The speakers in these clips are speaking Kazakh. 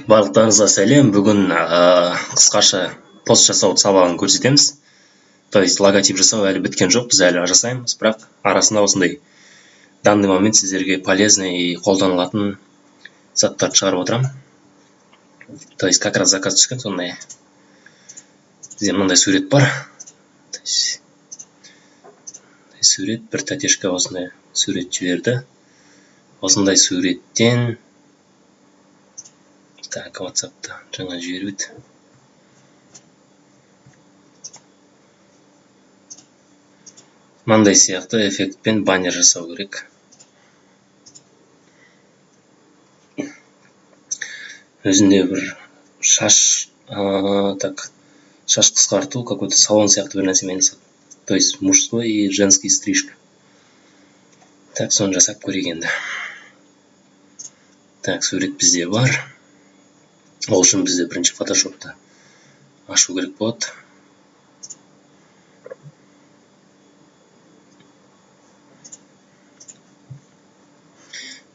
Барлықтарыңызға сәлем. Бүгін қысқаша пост жасау сабағын көрсетеміз. То есть логотип жасау әлі біткен жоқ, біз әлі жасаймыз, бірақ арасында осындай данный момент сіздерге полезный и қолданылатын заттарды шығарып отырамын. То есть как раз заказ түскен, сондай. Бізде мынандай сурет бар. То есть сурет, бір тәтешка осындай сурет жіберді. Осындай суреттен так, WhatsApp-та жаңа жіберіп еді. Мынандай сияқты эффектпен баннер жасау керек. Өзінде бір шаш қысқарту, какой-то салон сияқты бір нәрсемен жасады. То есть мужской и женский стрижка. Так, соны жасап көрейік енді. Так, сурет бізде бар. Ол үшін бізде бірінші фотошопта ашу керек болады.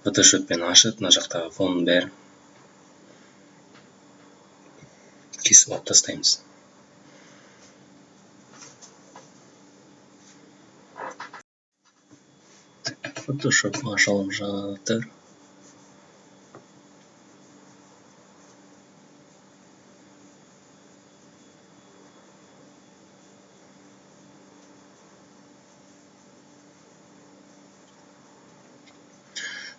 Фотошоппен ашып, мына жақтағы фонның бәрін кесіп алып тастаймыз. Фотошоп ашылып жатыр.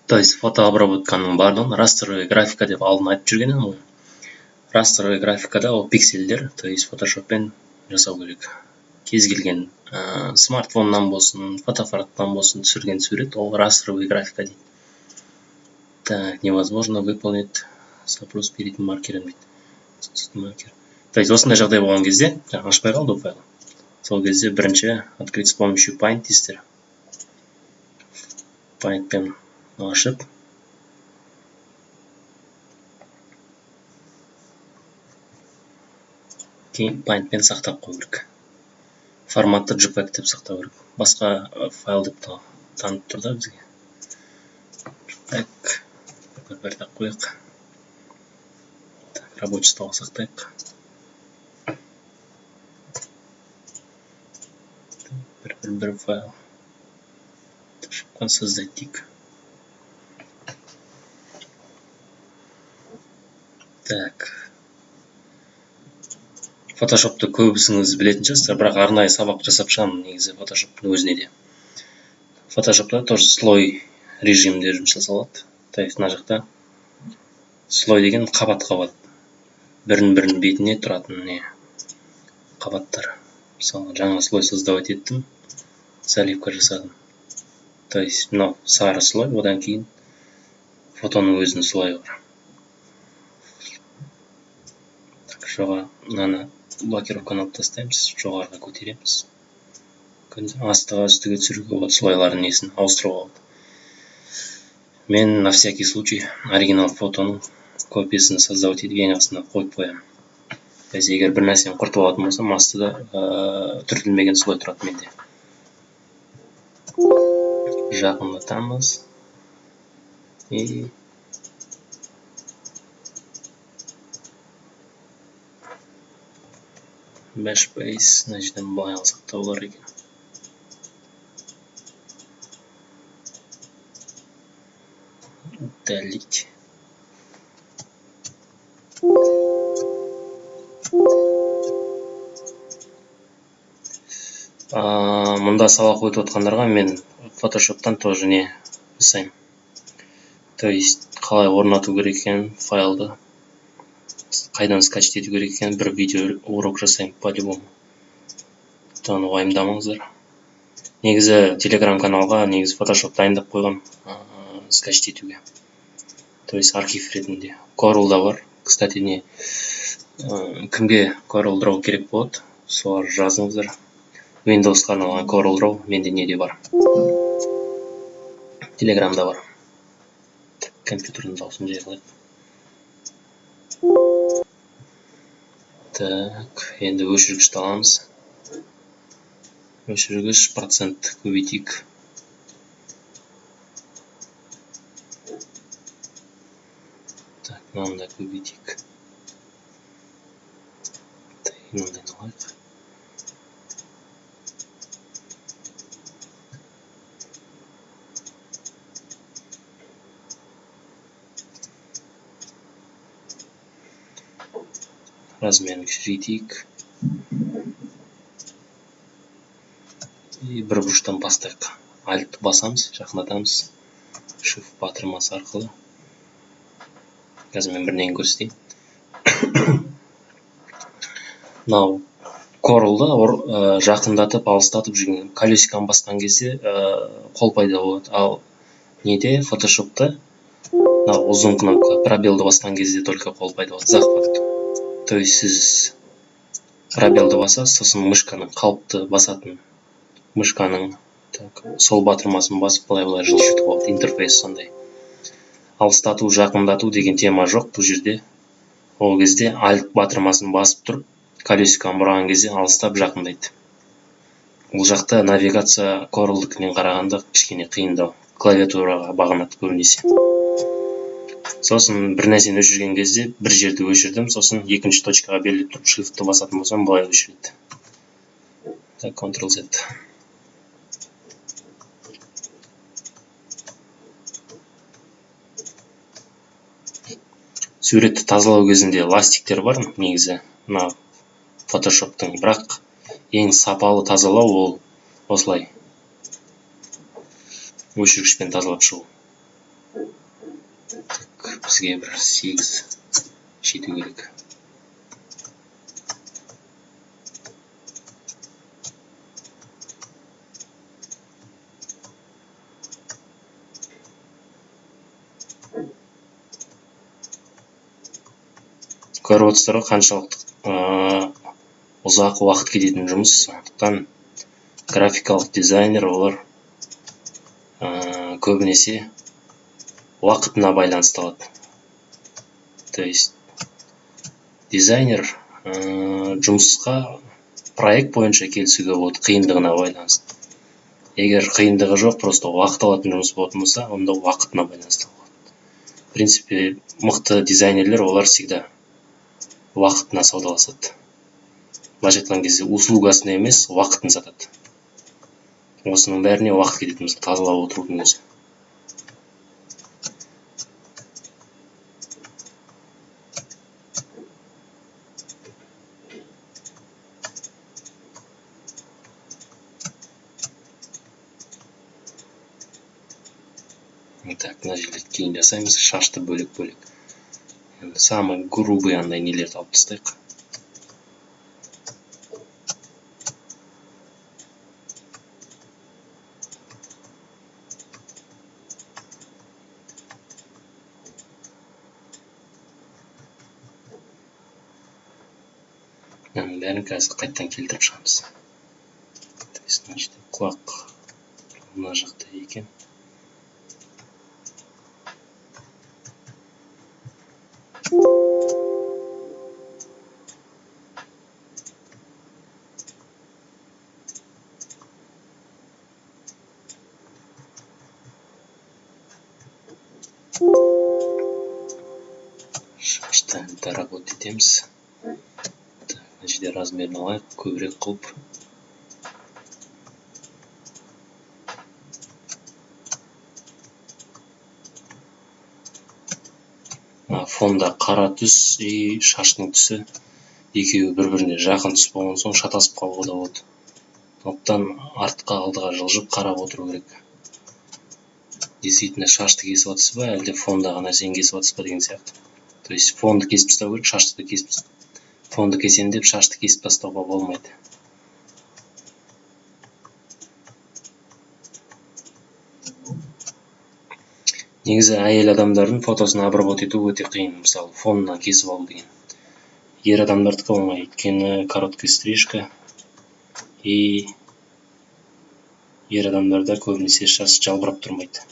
То есть фотообработканың барлығын растровый графика деп алдын айтып жүрген едім ғой. Растровый графикада ол пиксельдер, то есть фотошоппен жасау керек. Кез келген смартфоннан болсын, фотоаппараттан болсын түсірген сурет, ол растровый графика дейді. Так, невозможно выполнить запрос перед маркером дейді. То есть осындай жағдай болған кезде, ашпай қалды ол файл. Сол кезде бірінші открыть с помощью Paint дейсіздер. Paintпен ашып, кейін Paintпен сақтап қою керек. Форматты JPEG деп сақтау керек. Басқа файл деп танып тұр да бізге. JPEG бір тақ қояйық. Рабочий стол сақтайық. Бір файл. Создать дейік. Так. Фотошопты көбісіңіз білетін шығарсыздар, бірақ арнайы сабақ жасап шығамын негізі фотошоптың өзіне де. Фотошопта тоже слой режимінде жұмыс жасалады. То есть мына жақта слой деген қабат-қабат. Бірін бетіне тұратын қабаттар. Мысалы, жаңа слой создавать еттім, заливка жасадым. То есть мынау сары слой, одан кейін фотоның өзінің слойы бар. Мынаны блокировканы алып тастаймыз, жоғарыға көтереміз. Астыға үстіге түсіруге болады, слойлардың несін ауыстыруға болады. Мен на всякий случай оригинал фотоның копиясын создавать етіп ең астына қойып қоямын. То есть егер бір нәрсені құртып алатын болсам, астыда түртілмеген слой тұрады менде. Жақындатамыз. И Backspace, значит, былай алсақ та болар екен. Удалить. Мұнда сабақ өтіп отқандарға мен фотошоптан тоже не жасаймын. То есть қалай орнату керек екен файлды, қайдан скачать ету керек екен, бір видео урок жасаймын по-любому. Оны уайымдамаңыздар. Негізі телеграм каналға негізі фотошоп дайындап қойған скачать етуге. То есть архив ретінде. Corel'да бар. Кстати, кімге Corel Draw керек болады, солар жазыңыздар. Windows'қа арналған Corel Draw менде неде бар. Телеграмда бар. Компьютердің дауысын жайлайық. Так, енді өшіргішті аламыз. Өшіргіш процент көбейтейік. Мынаны да көбейтейік. Мындай алайық. Размерін кішірейтейік. Бір бұрыштан бастайық. Альт басамыз, жақындатамыз. Shift батырмасы арқылы. Қазір мен бірдеңе көрсетейін. Мынау Corel'да жақындатып, алыстатып жүрген колесиканы басқан кезде қол пайда болады. Ал неде, Photoshop'та ұзын кнопка пробелді басқан кезде только қол пайда болады. Захват. То есть сіз пробелді басасыз, сосын мышканың қалыпты басатын мышканың сол батырмасын басып былай жылжытуға болады. Интерфейс сондай. Алыстату, жақындату деген тема жоқ бұл жерде. Ол кезде альт батырмасын басып тұрып, колесиканы бұрған кезде алыстап жақындайды. Бұл жақта навигация Corel'дікінен қарағанда кішкене қиындау. Клавиатураға бағынады көбінесе. Сосын бір нәрсені өшірген кезде бір жерді өшірдім, сосын екінші точкаға белгілеп тұрып Shift-ті басатын болсам, былай өшіреді. Так, Ctrl-Z. Суретті тазалау кезінде ластиктер бар негізі, мына Photoshop'тың, бірақ ең сапалы тазалау ол осылай өшіргішпен тазалап шығу. Бізге бір 8 жету керек. Көріп отырсыздар ғой, қаншалықты ұзақ уақыт кететін жұмыс. Сондықтан графикалық дизайнер олар көбінесе уақытына байланысты алады. То есть дизайнер жұмысқа проект бойынша келісуге болады, қиындығына байланысты. Егер қиындығы жоқ, просто уақыт алатын жұмыс болатын болса, онда уақытына байланысты болады. В принципе, мықты дизайнерлер олар всегда уақытына саудаласады. Былайша айтқан кезде услугасын емес, уақытын сатады. Осының бәріне уақыт кететін болса, тазалап отырудың өзі. Так, мына жерде кейін жасаймыз, шашты бөлек-бөлек. Самый грубый андай нелерді алып тастайық. Бәрін қазір қайттан келтіріп шығамыз. Құлақ мына жақта екен. Шашты доработать етеміз. Мына жерде размерін алайық, көбірек қылып. Фонда қара түс и шаштың түсі екеуі бір-біріне жақын түс болған соң шатасып қалуға да болады. Сондықтан артқа алдыға жылжып қарап отыру керек. Действительно шашты кесіп отырсыз ба, әлде фондағы нәрсені кесіп отырсыз ба деген сияқты. То есть фонды кесіп тастау керек, шашты да кесіп тастау. Фонды кесем деп шашты кесіп тастауға болмайды. Негізі әйел адамдардың фотосын обработать ету өте қиын. Мысалы, фонынан кесіп алу деген. Ер адамдардікі оңай, өйткені короткая стрижка и ер адамдарда көбінесе шаш жалбырап тұрмайды.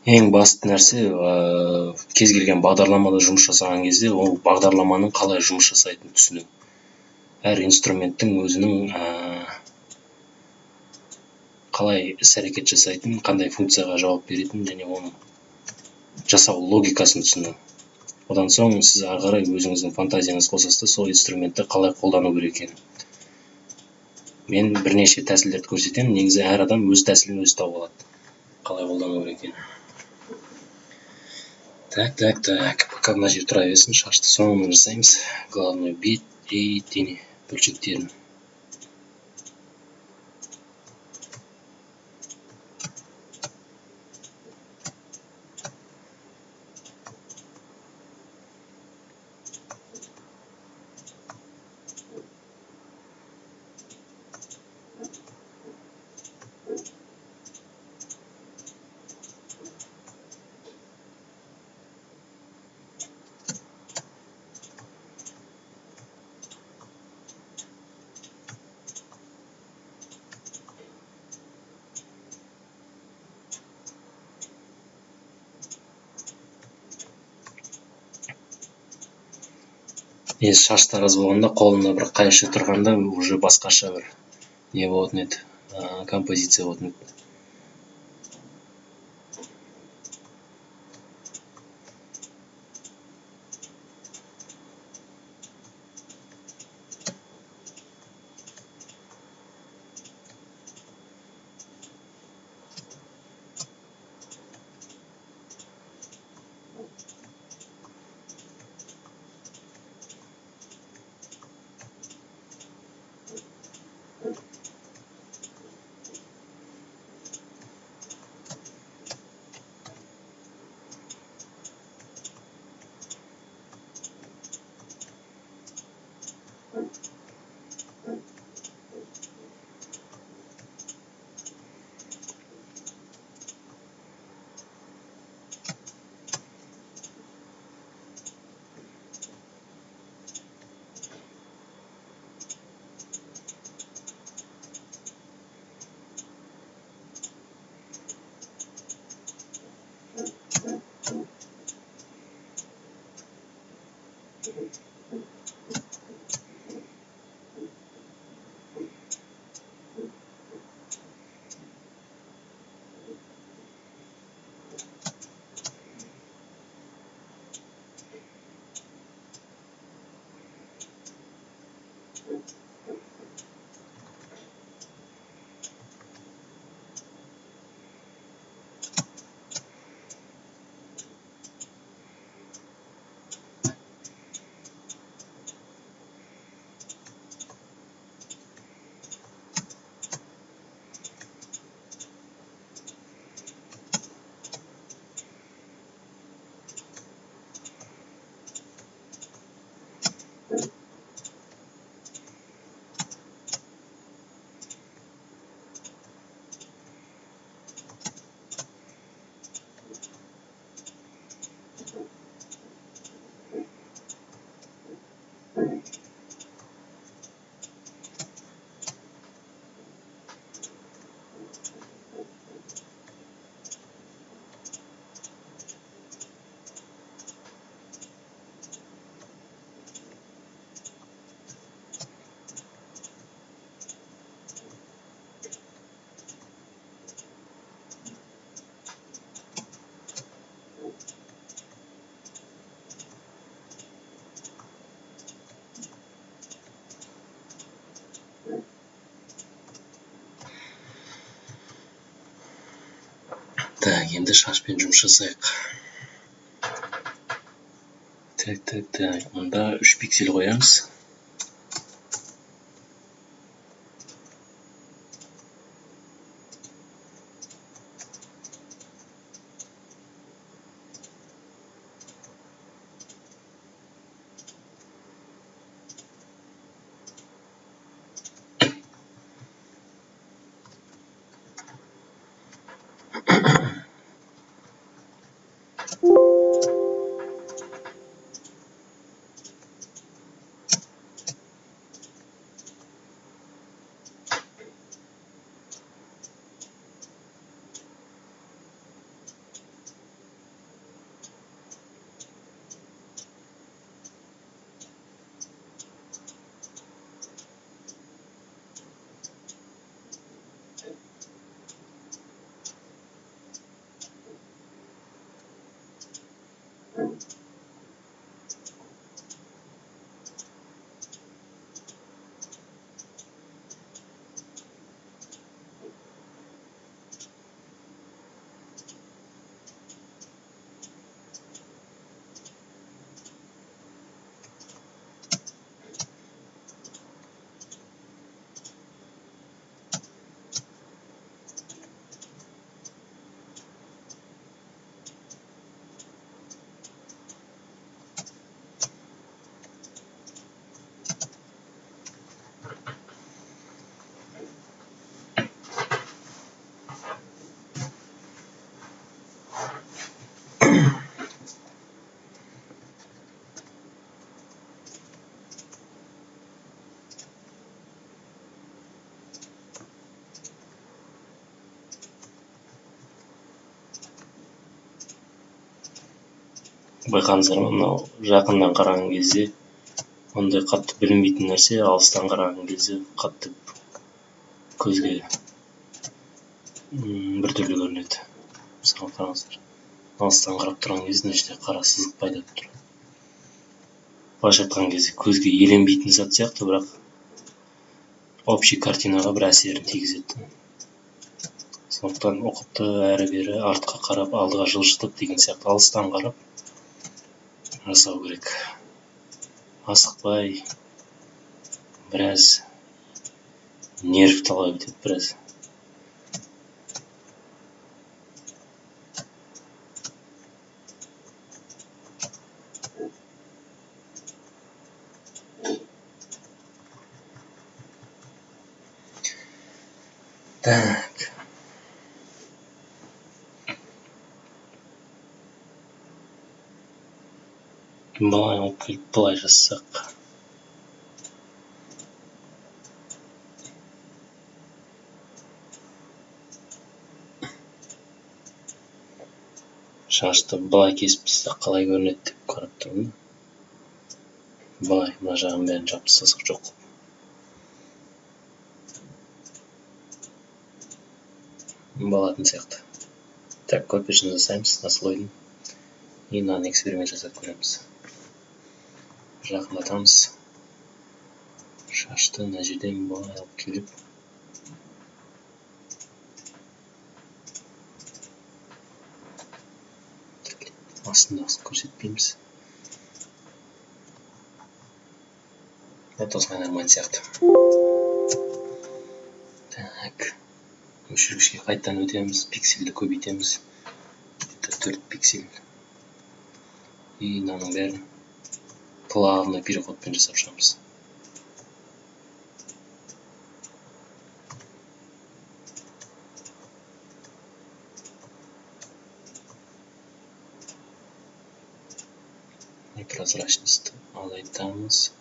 Ең басты нәрсе кез келген бағдарламада жұмыс жасаған кезде ол бағдарламаның қалай жұмыс жасайтынын түсіну. Әр инструменттің өзінің қалай іс-әрекет жасайтынын, қандай функцияға жауап беретінін және оның жасау логикасын түсіну. Одан соң сіз ары қарай өзіңіздің фантазияңыз қосасыз да сол инструментті қалай қолдану керек екенін. Мен бірнеше тәсілдерді көрсетемін. Негізі әр адам өз тәсілін өзі тауып алады. Қалай қолдану керек екенін. Так. Пока мына жер тұра берсін, шашты соңынан жасаймыз. Главное бет и тени бөлшектерін. Шаш тараз болғанда қолымда бір қайшы тұрғанда уже басқаша бір не болатын еді, композиция болатын еді. Так, енді шашпен жұмыс жасайық. Так. Мында 3 пиксель қоямыз. Байқаңыздар ма, мынау жақыннан қараған кезде ондай қатты білінбейтін нәрсе, алыстан қараған кезде қатты көзге біртүрлі көрінеді. Мысалы қараңыздар, алыстан қарап тұрған кезде мына жерде қара сызық пайда болып тұрады. Былайша айтқан кезде көзге еленбейтін зат сияқты, бірақ общий картинаға бір әсерін тигізеді. Сондықтан ұқыпты әрі-бері артқа қарап, алдыға жылжытып деген сияқты алыстан қарап жасау керек. Асықпай, біраз нерв талап етеді, біраз. Так. Былай алып келіп былай жазсақ. Шашты былай кесіп тастасақ қалай көрінеді деп қарап тұрмын. Былай мына жағын бәрін жауып тастасақ жоқ. Болатын сияқты. Так, көпешін жасаймыз наслойдың. И мынаны эксперимент жасап көреміз. Жақындатамыз. Шашты мына жерден былай алып келіп. Астындағысын көрсетпейміз. Вот осылай нормально сияқты. Так. Өшіргішке қайтадан өтеміз. Пиксельді көбейтеміз. 4 пиксель. И мынаның бәрін плавно переходпен жасап шығамыз. Прозрачность азайтамыз,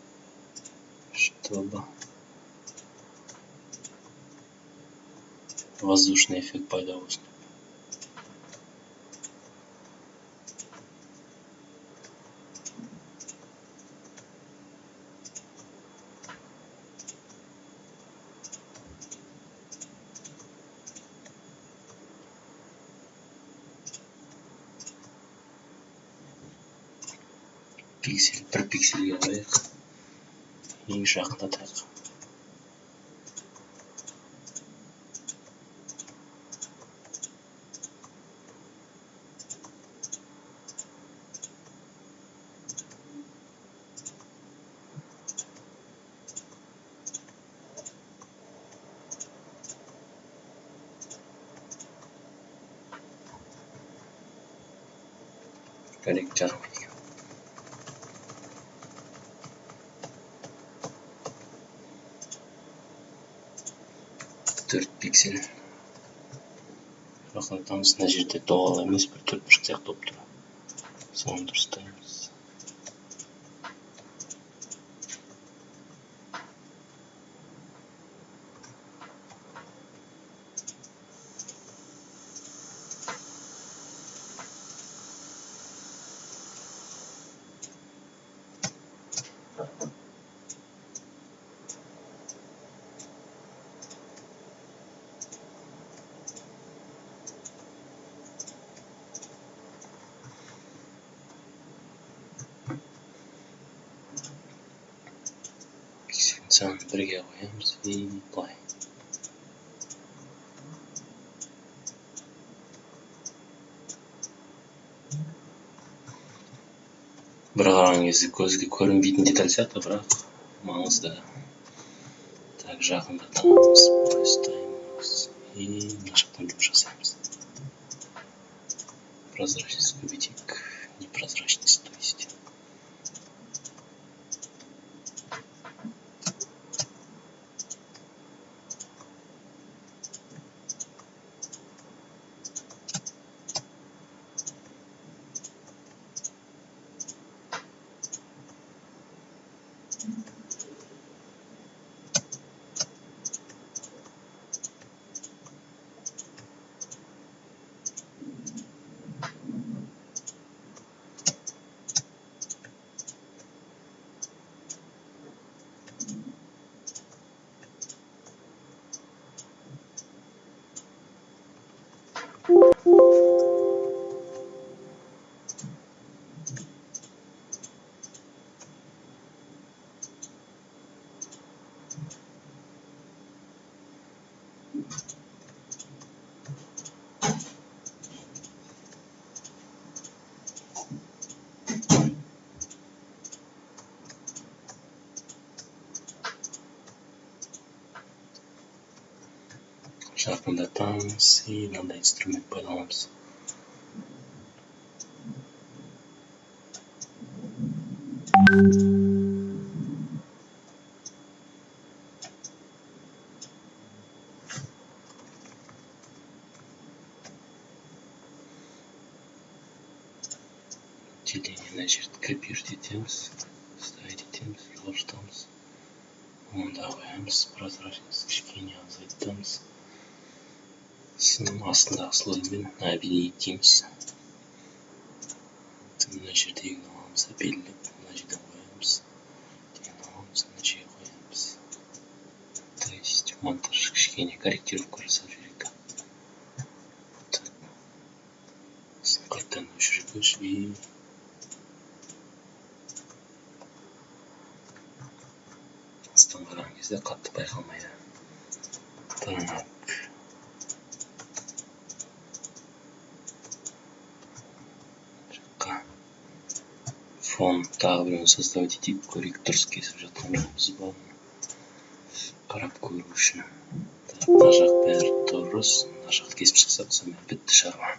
чтобы воздушный эффект пайда болсын. Пиксель, бір пиксельге қояйық. И жақындатайық. бөлек жарым екен. 4 пиксель. Рахметамыз мына жерде доғал емес, бір төртбұрыш сияқты болып тұр. Соны дұрыстаймыз. Санын бірге қоямыз и былай. Бір қараған кезде көзге көрінбейтін деталь сияқты, бірақ маңызды. Так, жақындатамыз, былай ұстаймыз и мына жақтан жұмыс жасаймыз. Прозрачность көбейтейік, непрозрачность, то есть. Жақындатамыз и мынандай инструмент пайдаланамыз. Деление мына жерді копировать етеміз, ставить етеміз, жылжытамыз. Онда қоямыз, прозрачность кішкене азайтамыз. Сосын астындағы слоймен объединить дейміз. Мына жердегіні аламыз, белгілеп, мына жерден қоямыз. Деген аламыз, мына жерге қоямыз. То есть монтаж кішкене корректировка жасап жіберейік. Сосын қайтадан өшіргіш и астан қараған кезде қатты байқалмайды. Так. Фон тағы біреуін создавать етейік, көрейік, дұрыс кесіп жатқан жоқпыз ба, қарап көру үшін. Мына жақ бәрі дұрыс, мына жақты кесіп шықсақ, сонымен бітті шаруа.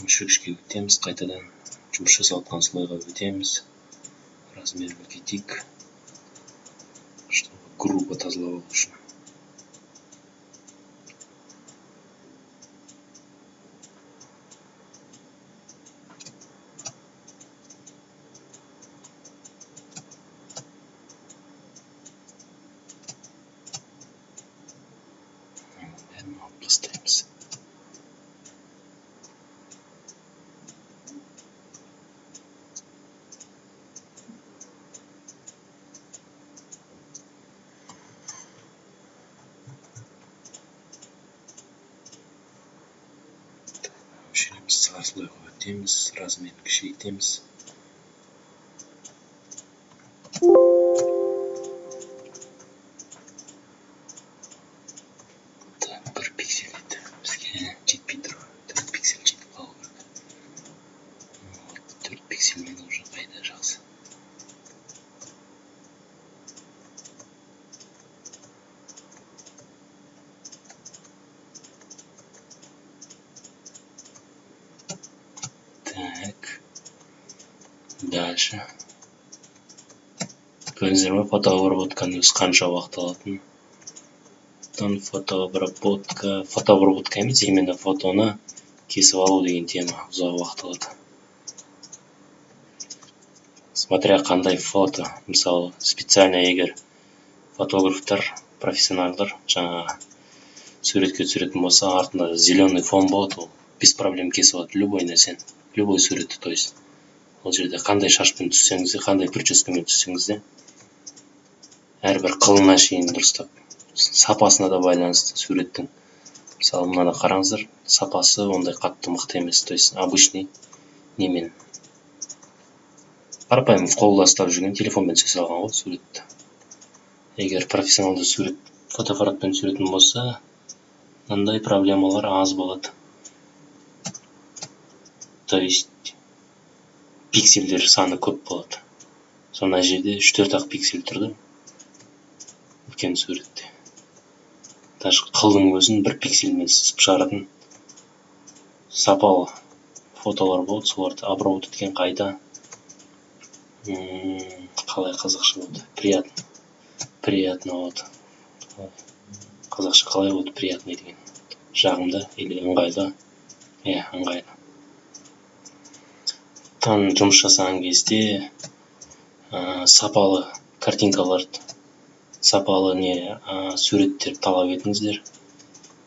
Өшіргішке өтеміз, қайтадан жұмыс жасалған слойға өтеміз, размерін үлкейтейік, чтобы грубо тазалау үшін. Алып тастаймыз. Өшіреміз, слойға өтеміз, размерін кішірейтеміз. Бір пиксель еді, бізге жетпей тұр. 4 пиксель жетіп қалу керек. 4 пиксельмен уже қайда жақсы. Так. Дальше. Көрдіңіздер ме, фотообработканың өзі қанша уақыт алатынын. Фотообработка емес, именно фотоны кесіп алу деген тема ұзақ уақыт алады. Смотря қандай фото, мысалы, специально егер фотографтар, профессионалдар жаңағы суретке түсіретін болса, артында зеленый фон болады, ол без проблем кесіп алады любой нәрсені, любой суретті, то есть ол жерде қандай шашпен түссеңіз де, қандай прическамен түссеңіз де, әрбір қылына шейін дұрыстап, сапасына да байланысты суреттің. Мысалы, мынаны қараңыздар, сапасы ондай қатты мықты емес, то есть обычный немен. Қарапайым қолда ұстап жүрген телефонмен түсе алған ғой суретті. Егер профессионалды сурет фотоаппаратпен түсіретін болса, мынандай проблемалар аз болады. То есть пиксельдер саны көп болады. Сонда жерде 3-4 пиксель тұрды үлкен суретте. Даже қылдың өзін бір пиксельмен сызып шығаратын сапалы фотолар болады, соларды обработать еткен қайта. Қалай қазақша болады? Приятно болады. Қазақша қалай болады? Приятный деген. Жағымды или ыңғайлы? Ыңғайлы. Жұмыс жасаған кезде сапалы картинкаларды, сапалы суреттер талап етіңіздер.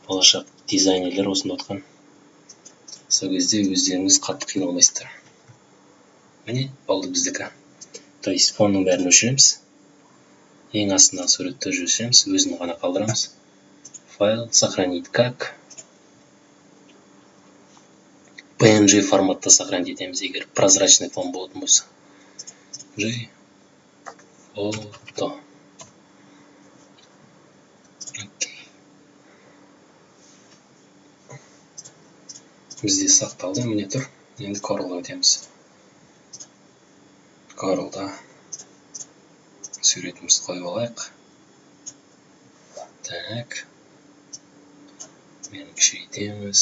Болашақ дизайнерлер осында отқан. Сол кезде өздеріңіз қатты қиналмайсыздар. Міне, болды біздікі. То есть фонның бәрін өшіреміз. Ең астындағы суретті өшіреміз, өзін ғана қалдырамыз. Файл, сохранить как. PNG форматта сохранить етеміз, егер прозрачный фон болатын болса. Фото. Бізде сақталды, міне тұр. Енді Corel'ға өтеміз. Corel'да суретімізді қойып алайық. Так. Мен күшейтеміз.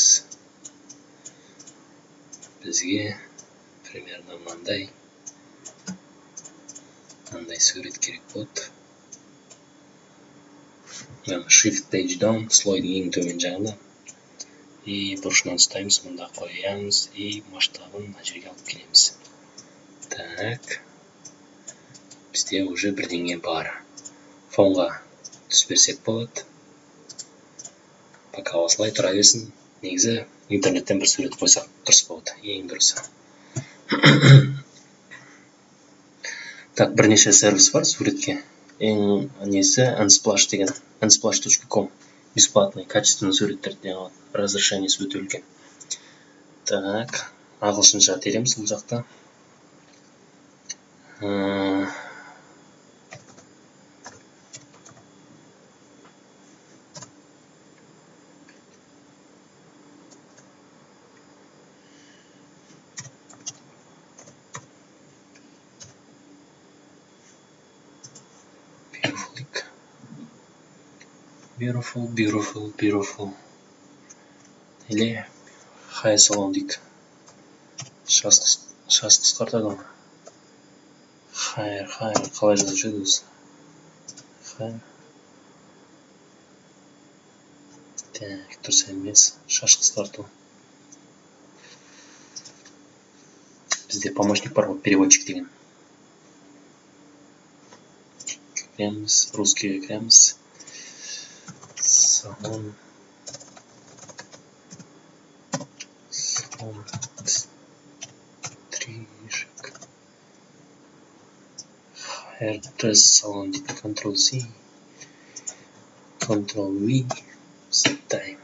Бізге примерно мынандай сурет керек болды. Shift page down, слойдың ең төмен жағында. И бұрышынан ұстаймыз, мұнда қоямыз, и масштабын мына жерге алып келеміз. Так. Бізде уже бірдеңе бар. Фонға түсперсек болады. Пока осылай тұра берсін. Негізі интернеттен бір сурет қойсақ дұрыс болады, ең дұрысы. Так, бірнеше сервис бар суретке. Ең несі Unsplash деген, unsplash.com. Бесплатный, качественный суреттерді алады. Разрешениесі өте үлкен. Так, ағылшынша тереміз бұл жақта. Beautiful. Или high salon дейік. Шаш қысқартады ма? Хайр, қалай жазушы еді өзі? Хайр. Так, дұрыс емес. Шаш қысқарту. Бізде помощник бар ғой, переводчик деген. Кіреміз, русскийге кіреміз. Салон. Стрижек. Hairdress салон дейді. Ctrl-C. Ctrl-V. Set time.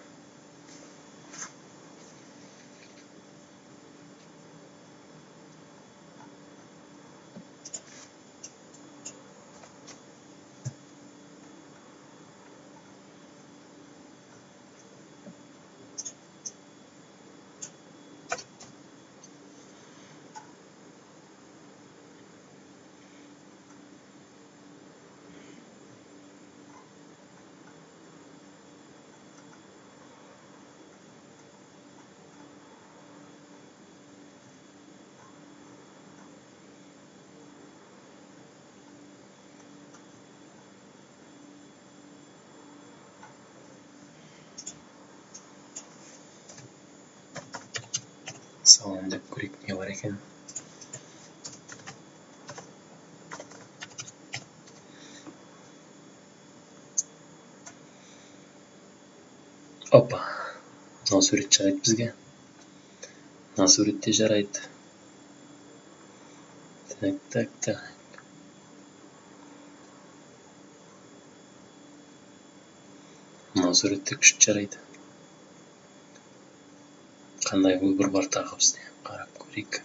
саламын деп көрейік, не бар екен. Опа, мынау сурет жарайды бізге. Мына суретте жарайды. Так. Мына суретте күшті жарайды. Қандай выбор бар тағы бізде? Қарап көрейік.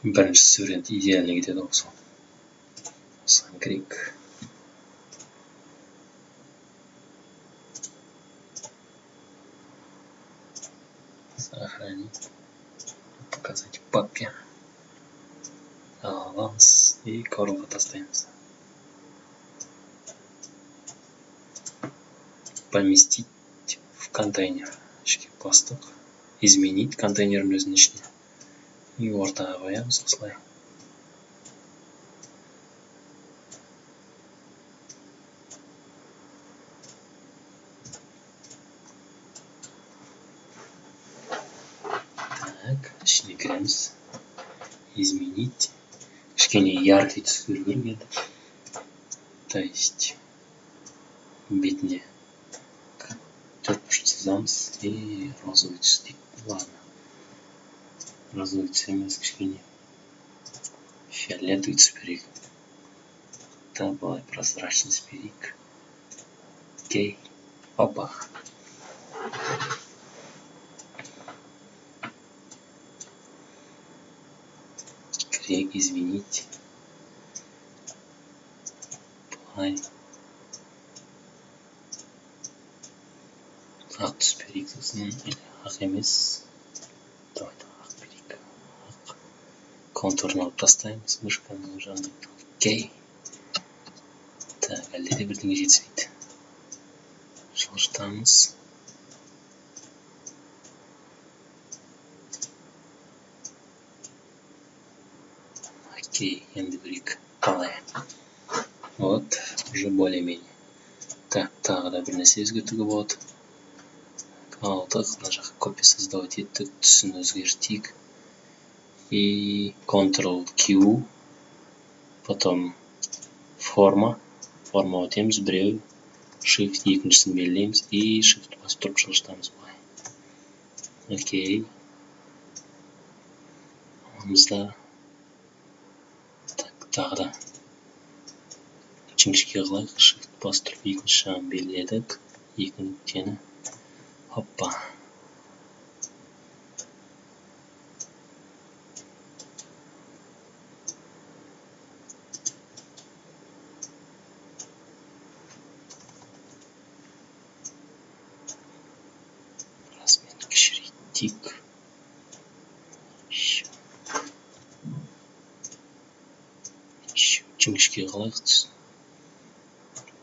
Бірінші сурет идеально кетеді осы. Осыған кірейік. Сохранить. Показать в папке. Аламыз и коробка тастаймыз. Поместить в контейнер. Ішке бастық. Изменить контейнердің өзінің ішіне. И ортаға қоямыз осылай. Так, ішіне кіреміз. Изменить. Кішкене яркий түстер керек еді. То есть бетіне төртбұрыш сызамыз и розовый түс дейік. Ладно. Розовый түс емес, кішкене фиолетовый түс берейік. Давай прозрачность берейік. Окей. Опа. Кірейік, изменить. Былай. Ақ түс берейік сосын. Ақ емес. Давай ақ берейік. Ақ. Контурын алып тастаймыз. Мышканың жағынан. Окей. Так, әлде де бірдеңе жетіспейді. Жылжытамыз. Окей, енді берейік. Қалай. Вот, уже более-менее. Так, тағы да бір нәрсе өзгертуге болады. Алдық, мына жаққа копия создавать еттік, түсін өзгертейік. И Ctrl-Q, потом форма. Форма өтеміз, біреу. Shift екіншісін белгілейміз и Shift басып тұрып жылжытамыз былай. Окей. Аламызда. Так, тағы да. Жіңішке қылайық. Shift басып тұрып екінші жағын белгіледік. Екі нүктені. Hoppa. Размер кішірейтейік. Еще жіңішке қылайық түсін.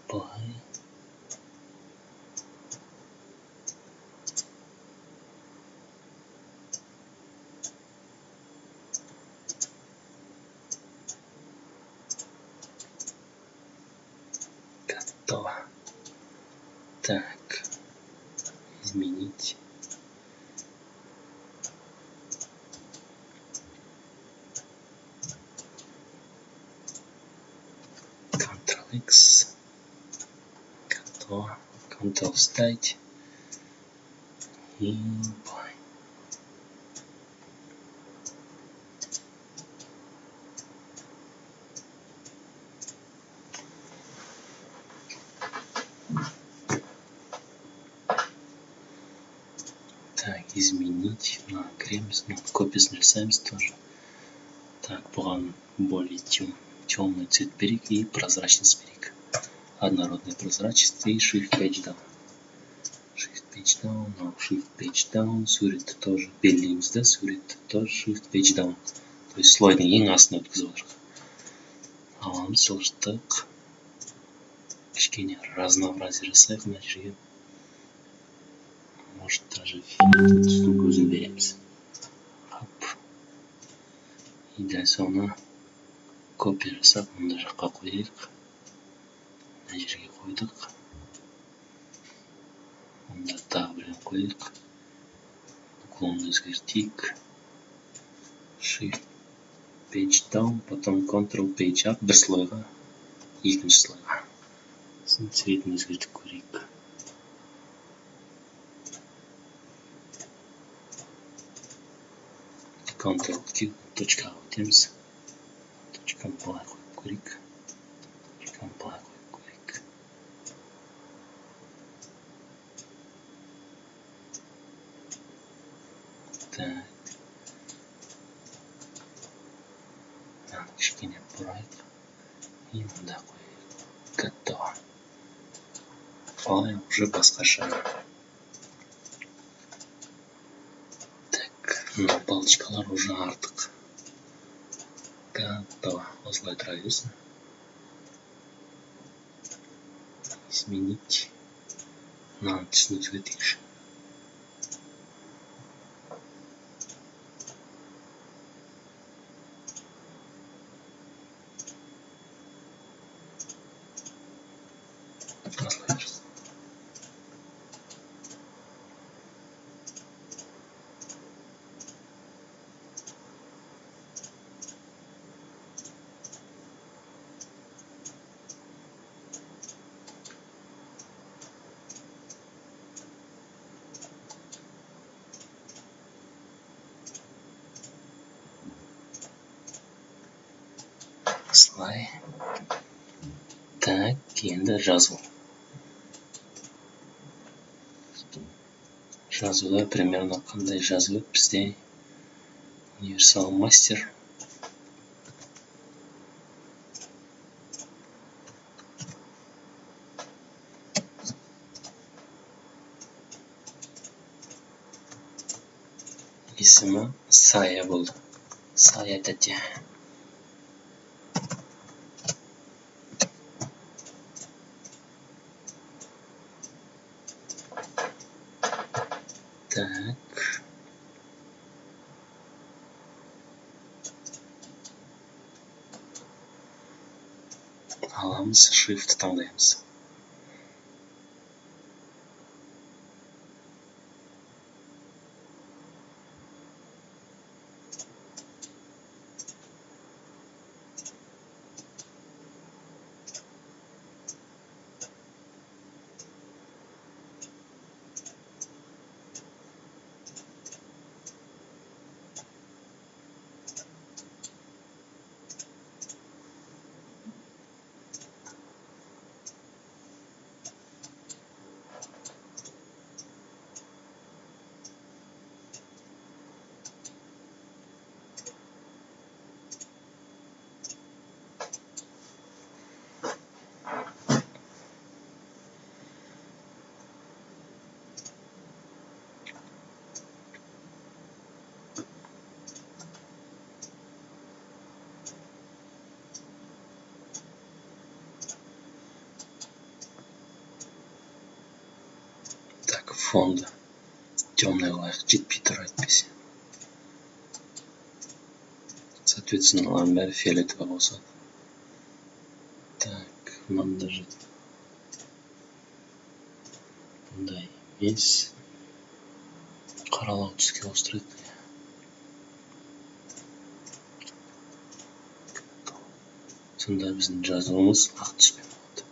Былай. Готово. Так. Изменить. Ctrl-X. Готово. Ctrl вставить. И бай. Так, изменить. На кремс. Ну, копиясын жасаймыз тоже. Так, бұған более темный цвет берейік и прозрачность берейік. Однородная прозрачность и Shift Page Down. Shift Page Down, no, Shift Page Down. Суретті тоже белгілейміз да, суретті тоже Shift Page Down. То есть слойдың ең астына өткізіп отырық. Аламыз, жылжыттық. кішкене разнообразие жасайық мына жерге. Может даже фиолетовый түстің көзін береміз. Хоп. И дәл соны копия жасап мына жаққа қойайық. Мына жерге қойдық. Онда тағы біреуін қойайық. Углын өзгертейік. Shift page down, потом Ctrl page up, бір слойға, екінші слойға. Сосын цветін өзгертіп көрейік. Ctrl Q, точкаға өтеміз. Точканы былай қойып көрейік. Точканы былай қойып көрейік. Так. Кішкене бұрайық. И мында қойайық. Готово. Былай уже басқаша. Так, мына палочкалар уже артық. Готово. Осылай тұра берсін. Изменить. Мынаны түсін өзгертейікші. Слай. Так, енді жазу. Жазуда примерно қандай жазу бізде универсал мастер. Есімі Сая болды. Сая тәте. Так. Аламыз, Shift таңдаймыз. Так, фонды. Темный лайк, жетпей тұр әйтпесе. Соответственно, олардың бәрі фиолетовый болса. Так, мында жет. Бұндай емес. Қаралау түске ауыстырайық. Сонда біздің жазуымыз ақ түспен болады.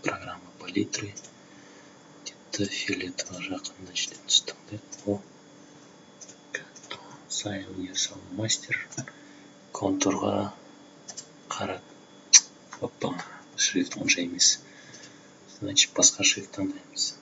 Программа палитры. Где-то фиолетовый жақында жерден түстіңдік. О. Сай универсал мастер. Контурға қарат. Опа. Шрифт онша емес. Значит, басқа шрифт таңдаймыз.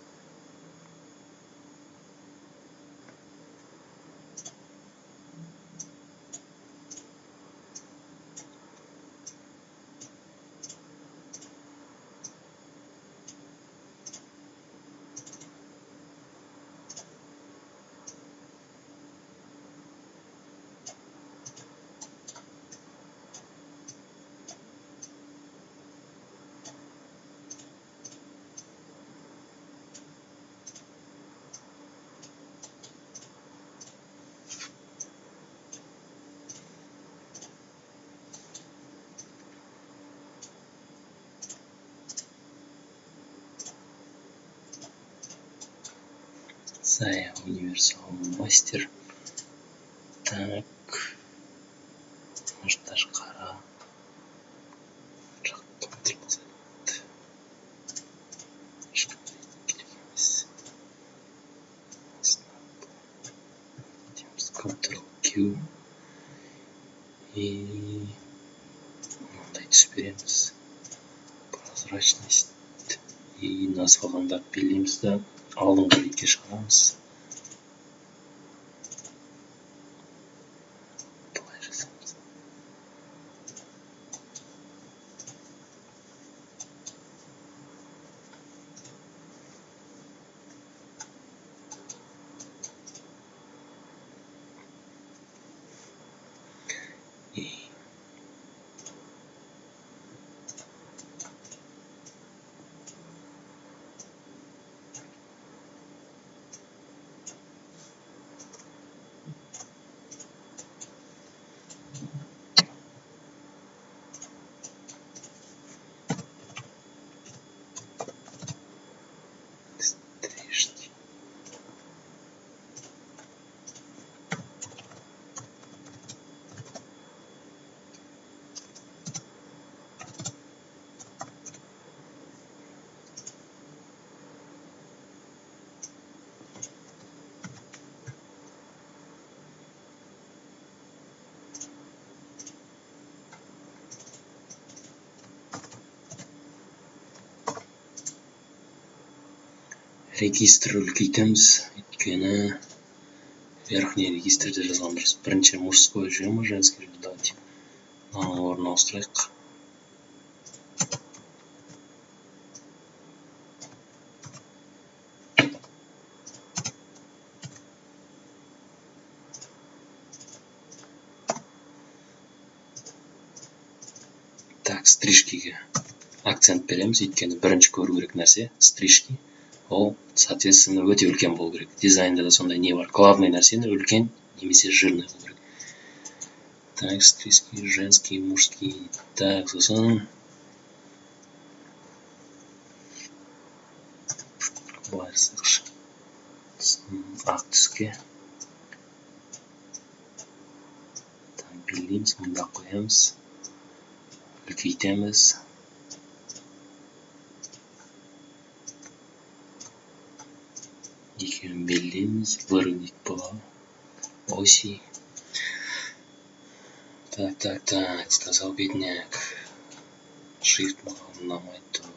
Зая универсал мастер. Так. Может даже қара. Ctrl-Q. И мынандай түс береміз. Прозрачность. И насылғанда белгілейміз да алдыңғы бетке шығарамыз. Былай жасаймыз. Регистр үлкейтеміз, өйткені верхний регистрде жазған дұрыс. Бірінші мужской режим, женский режим. Давайте мынаның орнына ауыстырайық. Так, стрижкиге акцент береміз, өйткені бірінші көру керек нәрсе стрижки. Ол, соответственно, өте үлкен болу керек. Дизайнда да сондай не бар. Главный нәрсені үлкен немесе жирный болу керек. Так, стрижки, женский, мужский. Так, сосын былай жасайықшы. Ақ түске. Так, белгілейміз, мында қоямыз. Үлкейтеміз. Екеуін белгілейміз, выровнять по оси. Так, сказал бедняк. Shift маған ұнамай тұр.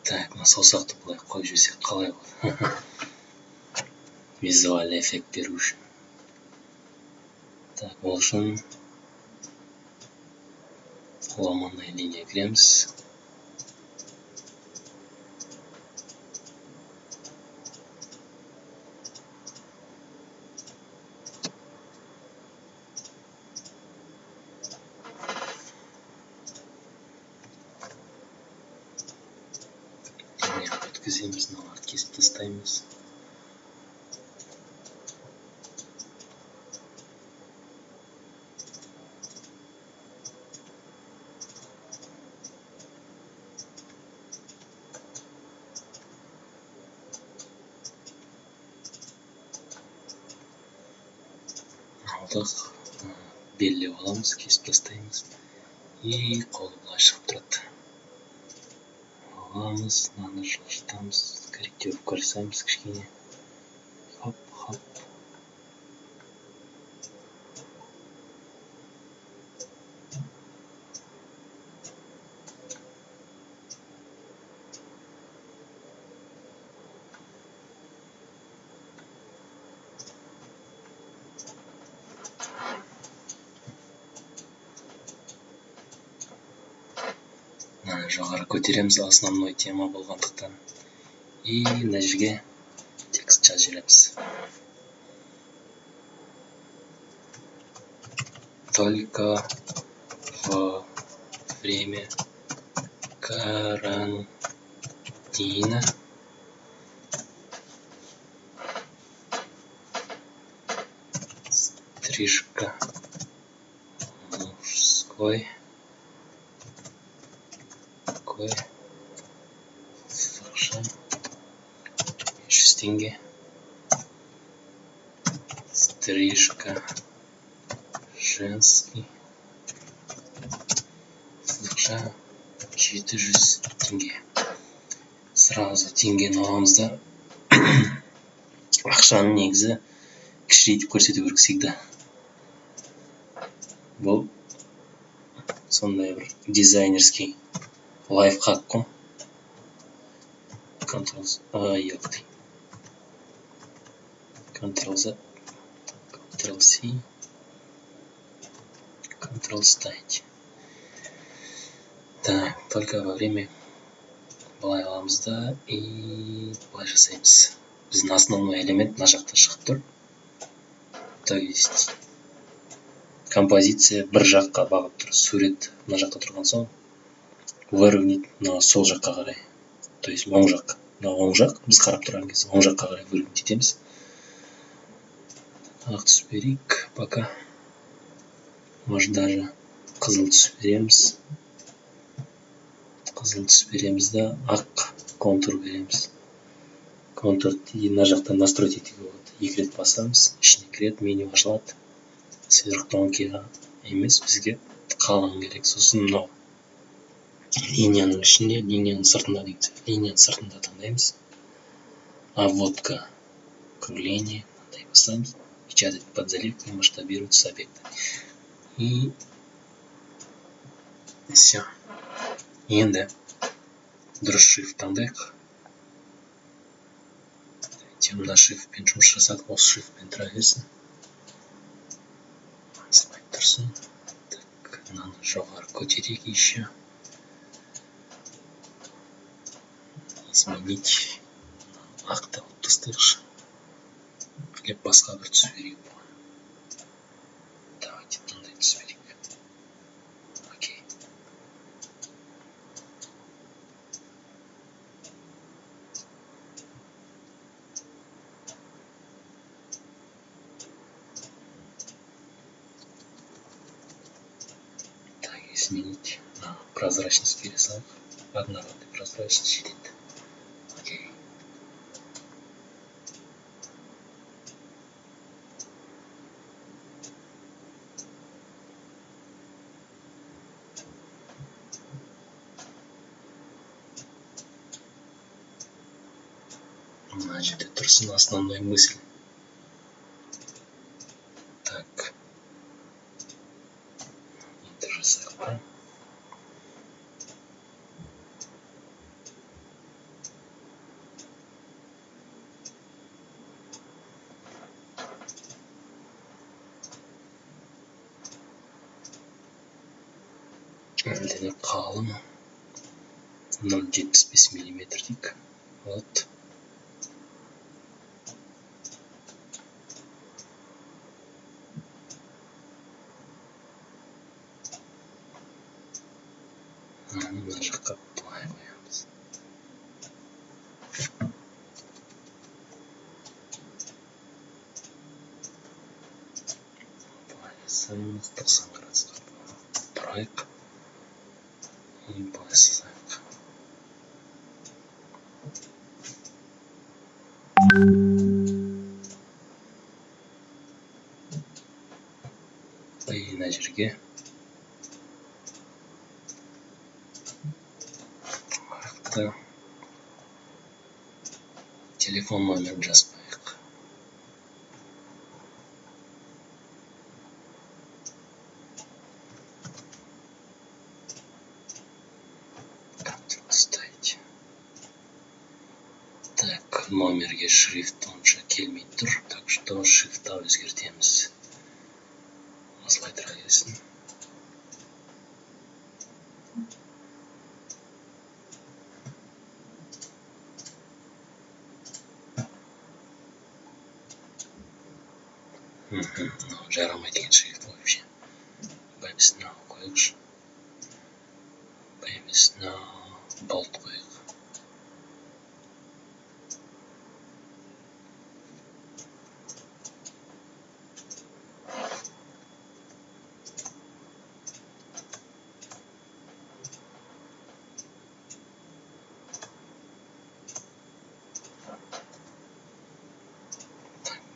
Так, мына саусақты былай қойып жіберсек қалай болады? Визуальный эффект беру үшін. Так, ол үшін ломаная линия кіреміз. Өткіземіз, мыналарды кесіп тастаймыз. алдық, белдеп аламыз, кесіп тастаймыз. И қолы былай шығып тұрады. Аламыз, мынаны жылжытамыз, корректировка жасаймыз кішкене. Хоп, хоп. Жоғары көтереміз, основной тема болғандықтан. И мына жерге текст жазып жібереміз. Только в время карантина стрижка мужской сақша 500 теңге, стрижка женский сақша 700 теңге. Сразу теңгені аламыз да ақшаны негізі кішірейтіп көрсету керек всегда. Бұл сондай бір дизайнерский лайфхак қой. Ctrl-Z, Ctrl-C, Ctrl-ставить. Так, только во время былай аламыз да, и былай жасаймыз. Біздің основной элемент мына жақта шығып тұр. То есть композиция бір жаққа бағып тұр. Сурет мына жақта тұрған соң выровнять мына сол жаққа қарай. То есть оң жақ. Мына оң жақ, біз қарап тұрған кезде оң жаққа қарай выровнять етеміз. Ақ түс берейік пока. Может даже қызыл түс береміз. Қызыл түс береміз да ақ контур береміз. Контур мына жақта настроить етуге болады. Екі рет басамыз, ішіне кіреді, меню ашылады. Сверх тонкийға емес, бізге қалың керек. Сосын мынау линияның ішінде, линияның сыртында деген. Линияның сыртында таңдаймыз. Обводка, округление, мынандай басамыз. Печатать под заливкой, масштабировать с объекта. И все. Енді дұрыс шрифт таңдайық. Мына шрифтпен жұмыс жасадық, осы шрифтпен тұра берсін. Слайд тұрсын. Так, мынаны жоғары көтерейік еще. Изменить. Ақты алып тастайықшы. Или басқа бір түс берейік. Давайте мынандай түс берейік. Окей. Так, изменить. Прозрачность пересадок. Однородный прозрачность жетеді. Окей. Мына жерде тұрсын основной мысль. Так. Енді жасайық па. Әлдене қалың. 0,75 миллиметр дейік. Вот. Мына жаққа былай қоямыз. Былай жасаймыз, 90 градусқа бұрайық. И былай жасайық. мына жерге телефон номерін жазбайық. Так, номерге шрифт онша келмей тұр, так что шрифтта өзгертеміз. Осылай тұра келсін. Жарамай деген шрифт вообще. Бәбіс мынау қойықшы. Бәбіс мынау болт қойық.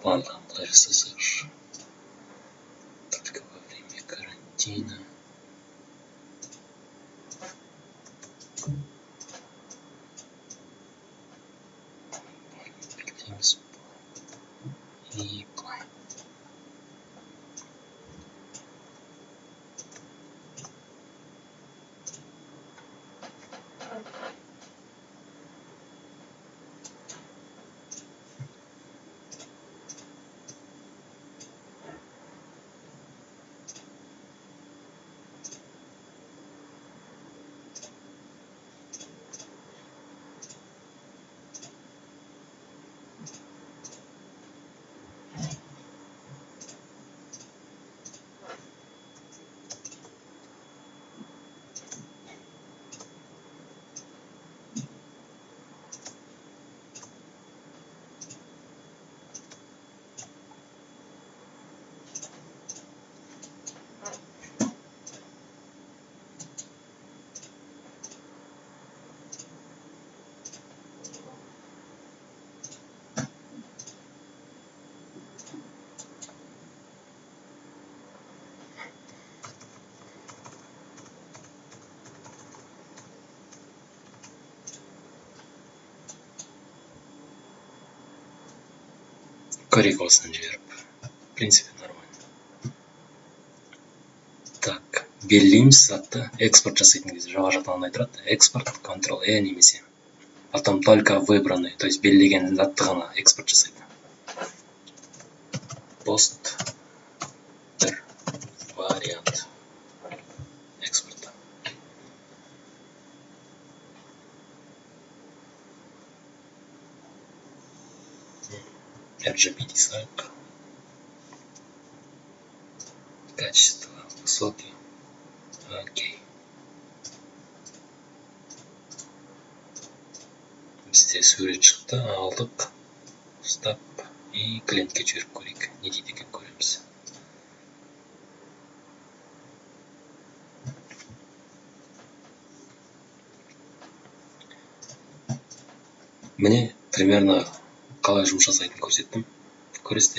Барлығын былай жасасақ, только во время карантина. Білдейміз и былай. Коррекциясын жіберіп. В принципе, нормально. Так, белгілейміз затты. Экспорт жасайтын кезде жоғары жақтан айтырады. Экспорт, Ctrl-E немесе. Потом только выбранный, то есть белгілеген затты ғана экспорт жасайды. Пост. Бір вариант. Экспорт. RGB дизайк. Качество высокий. Окей. Бізде сурет шықты, алдық. Ұстап. И клиентке жіберіп көрейік. Не дейді екен көреміз. Міне, примерно қалай жұмыс жасайтынын көрсеттім. Көресіздер.